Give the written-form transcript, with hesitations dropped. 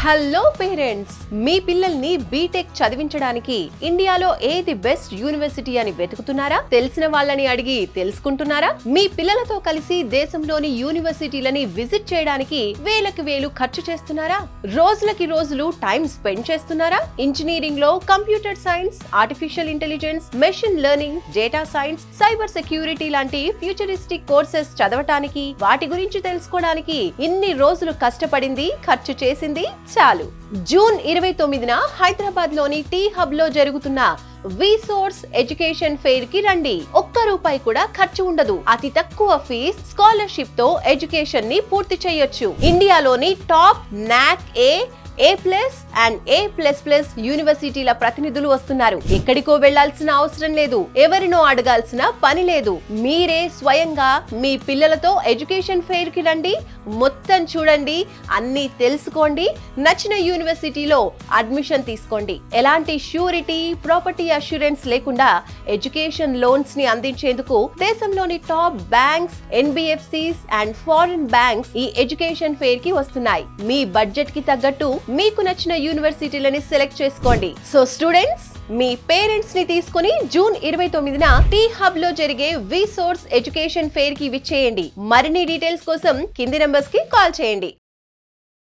Hello parents, మీ పిల్లల్ని BTech చదివించడానికి ఇండియాలో ఏది బెస్ట్ యూనివర్సిటీ అని వెతుకుతున్నారా? తెలిసిన వాళ్ళని అడిగి తెలుసుకుంటున్నారా? మీ పిల్లలతో కలిసి దేశంలోని యూనివర్సిటీలని విజిట్ చేయడానికి వేలకు వేలు ఖర్చు చేస్తున్నారా? రోజులకి రోజులు టైం స్పెండ్ చేస్తున్నారా? ఇంజనీరింగ్ లో computer science, artificial intelligence, machine learning, data science, cyber security లాంటి ఫ్యూచరిస్టిక్ కోర్సెస్ చదవటానికి, వాటి గురించి తెలుసుకోవడానికి ఇన్ని రోజులు కష్టపడింది, ఖర్చు చేసింది చాలు. జూన్ 29న హైదరాబాద్ లోని టీ హబ్ లో జరుగుతున్న విసోర్స్ ఎడ్యుకేషన్ ఫెయిర్ కి రండి. ఒక్క రూపాయి కూడా ఖర్చు ఉండదు. అతి తక్కువ ఫీజ్, స్కాలర్షిప్ తో ఎడ్యుకేషన్ ని పూర్తి చేయొచ్చు. ఇండియాలోని టాప్ నాక్ A+ అండ్ A++ యూనివర్సిటీల ప్రతినిధులు వస్తున్నారు. ఎక్కడికో వెళ్లాల్సిన అవసరం లేదు, ఎవరినో అడగాల్సిన పని లేదు. మీరే స్వయంగా మీ పిల్లలతో ఎడ్యుకేషన్ ఫెయిర్ కి రండి, మొత్తం చూడండి, అన్ని తెలుసుకోండి, నచ్చిన యూనివర్సిటీలో అడ్మిషన్ తీసుకోండి. ఎలాంటి ష్యూరిటీ, ప్రాపర్టీ అష్యూరెన్స్ లేకుండా ఎడ్యుకేషన్ లోన్స్ ని అందించేందుకు దేశంలోని top banks, NBFCs and foreign banks ఈ ఎడ్యుకేషన్ ఫెయిర్ కి వస్తున్నాయి. మీ బడ్జెట్ కి తగ్గట్టు మీకు నచ్చిన యూనివర్సిటీలని సెలెక్ట్ చేసుకోండి. సో స్టూడెంట్స్, మీ పేరెంట్స్ ని తీసుకుని జూన్ 29న టీ హబ్ లో జరిగే విసోర్స్ ఎడ్యుకేషన్ ఫెయిర్ కి విచ్చేయండి. మరిన్ని డీటెయిల్స్ కోసం కింది నంబర్స్ కి కాల్ చేయండి.